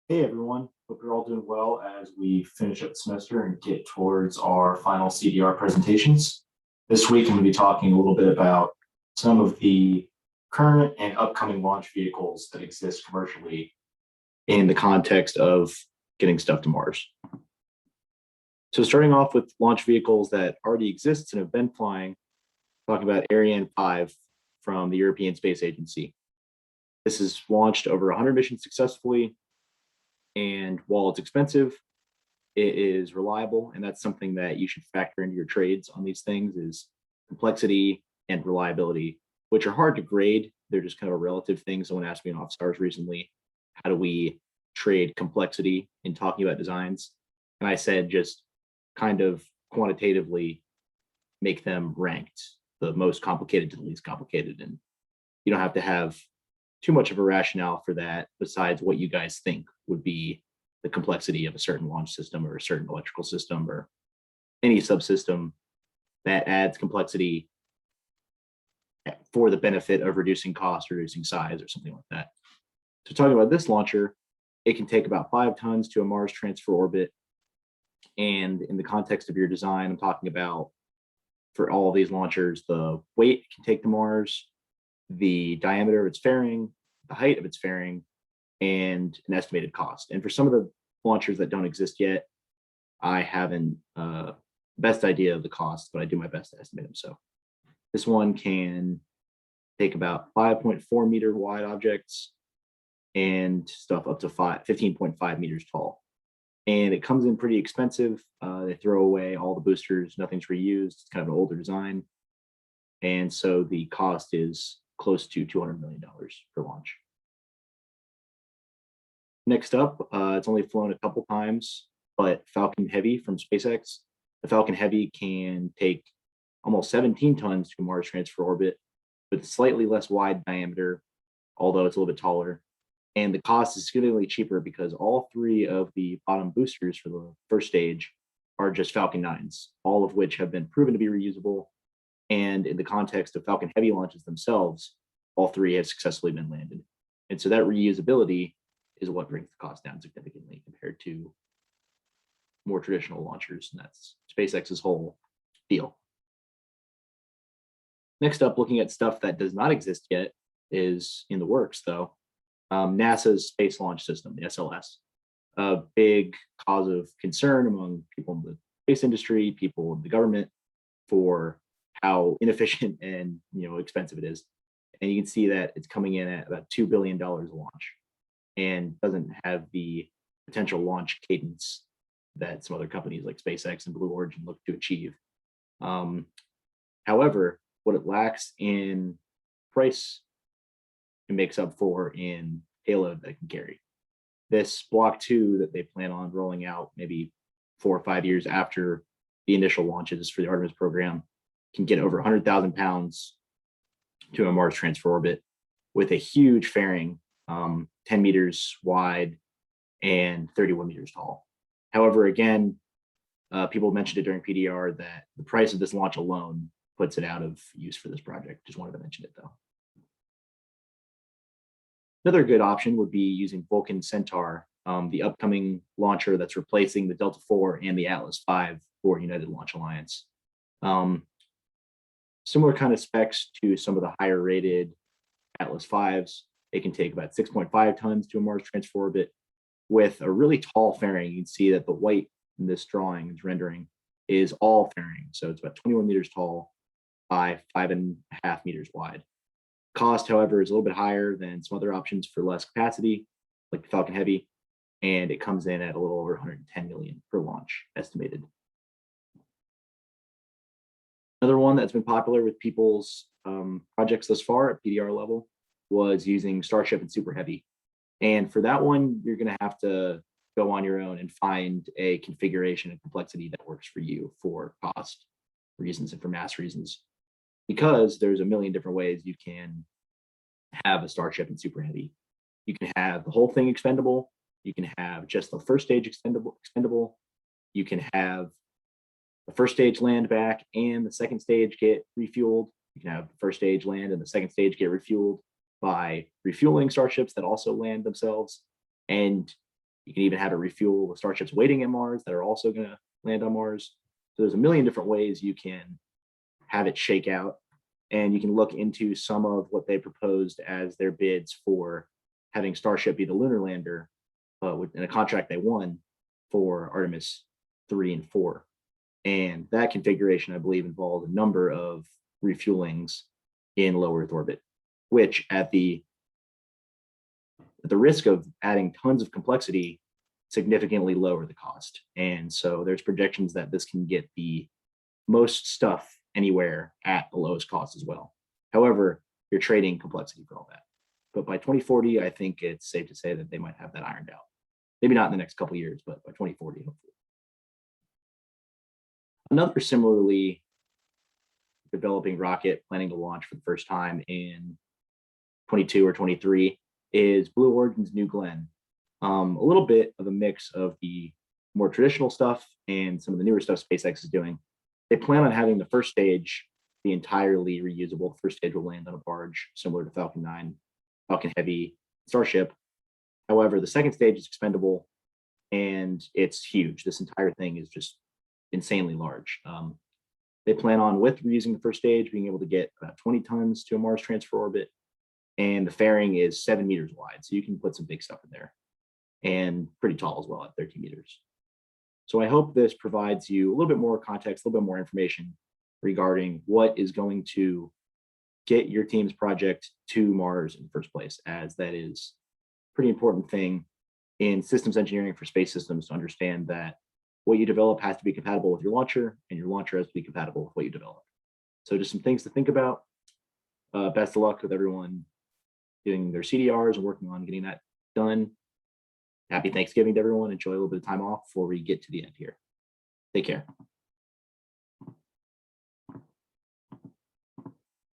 Hey everyone, hope you're all doing well as we finish up the semester and get towards our final CDR presentations. This week I'm going to be talking a little bit about some of the current and upcoming launch vehicles that exist commercially in the context of getting stuff to Mars. So starting off with launch vehicles that already exist and have been flying, talking about Ariane 5 from the European Space Agency. This has launched over 100 missions successfully, and while it's expensive, it is reliable, and that's something that you should factor into your trades on these things is complexity and reliability, which are hard to grade. They're just kind of a relative thing. Someone asked me in off stars recently, how do we trade complexity in talking about designs? And I said, just kind of quantitatively make them ranked, the most complicated to the least complicated. And you don't have to have too much of a rationale for that besides what you guys think would be the complexity of a certain launch system or a certain electrical system or any subsystem that adds complexity for the benefit of reducing cost, reducing size, or something like that. So talking about this launcher, it can take about 5 tons to a Mars transfer orbit. And in the context of your design, I'm talking about for all of these launchers, the weight it can take to Mars, the diameter of its fairing, the height of its fairing, and an estimated cost. And for some of the launchers that don't exist yet, I haven't best idea of the cost, but I do my best to estimate them. So this one can take about 5.4 meter wide objects and stuff up to 15.5 meters tall. And it comes in pretty expensive. They throw away all the boosters, nothing's reused. It's kind of an older design. And so the cost is close to $200 million per launch. Next up, it's only flown a couple times, but Falcon Heavy from SpaceX. The Falcon Heavy can take almost 17 tons to Mars transfer orbit with slightly less wide diameter, although it's a little bit taller. And the cost is significantly cheaper because all 3 of the bottom boosters for the first stage are just Falcon 9s, all of which have been proven to be reusable. And in the context of Falcon Heavy launches themselves, all 3 have successfully been landed. And so that reusability is what brings the cost down significantly compared to more traditional launchers. And that's SpaceX's whole deal. Next up, looking at stuff that does not exist yet is in the works, though. NASA's Space Launch System, the SLS, a big cause of concern among people in the space industry, people in the government, for how inefficient and expensive it is. And you can see that it's coming in at about $2 billion a launch and doesn't have the potential launch cadence that some other companies like SpaceX and Blue Origin look to achieve. However, what it lacks in price, it makes up for in payload that it can carry. This Block 2 that they plan on rolling out maybe 4 or 5 years after the initial launches for the Artemis program can get over 100,000 pounds to a Mars transfer orbit with a huge fairing, 10 meters wide and 31 meters tall. However, again, people mentioned it during PDR that the price of this launch alone puts it out of use for this project. Just wanted to mention it though. Another good option would be using Vulcan Centaur, the upcoming launcher that's replacing the Delta IV and the Atlas V for United Launch Alliance. Similar kind of specs to some of the higher rated Atlas Vs. They can take about 6.5 tons to a Mars transfer orbit with a really tall fairing. You can see that the white in this drawing, this rendering, is all fairing. So it's about 21 meters tall by 5.5 meters wide. Cost, however, is a little bit higher than some other options for less capacity, like the Falcon Heavy, and it comes in at a little over 110 million per launch estimated. Another one that's been popular with people's projects thus far at PDR level was using Starship and Super Heavy. And for that one, you're going to have to go on your own and find a configuration and complexity that works for you for cost reasons and for mass reasons, because there's a million different ways you can have a Starship and Super Heavy. You can have the whole thing expendable. You can have just the first stage expendable. You can have the first stage land back and the second stage get refueled. You can have the first stage land and the second stage get refueled by refueling starships that also land themselves. And You can even have it refuel with starships waiting at Mars that are also going to land on Mars. So there's a million different ways you can have it shake out. And you can look into some of what they proposed as their bids for having Starship be the lunar lander in a contract they won for Artemis 3 and 4. And that configuration, I believe, involved a number of refuelings in low Earth orbit, which at the risk of adding tons of complexity, significantly lower the cost. And so there's projections that this can get the most stuff anywhere at the lowest cost as well. However, you're trading complexity for all that. But by 2040, I think it's safe to say that they might have that ironed out. Maybe not in the next couple of years, but by 2040, hopefully. Another similarly developing rocket planning to launch for the first time in 22 or 23 is Blue Origin's New Glen. A little bit of a mix of the more traditional stuff and some of the newer stuff SpaceX is doing. They plan on having the first stage be entirely reusable. The first stage will land on a barge similar to Falcon 9, Falcon Heavy, Starship. However, the second stage is expendable and it's huge. This entire thing is just insanely large. They plan on, with reusing the first stage, being able to get about 20 tons to a Mars transfer orbit. And the fairing is 7 meters wide. So you can put some big stuff in there, and pretty tall as well at 13 meters. So I hope this provides you a little bit more context, a little bit more information regarding what is going to get your team's project to Mars in the first place, as that is a pretty important thing in systems engineering for space systems to understand that what you develop has to be compatible with your launcher, and your launcher has to be compatible with what you develop. So just some things to think about. Best of luck with everyone doing their CDRs and working on getting that done. Happy Thanksgiving to everyone. Enjoy a little bit of time off before we get to the end here. Take care.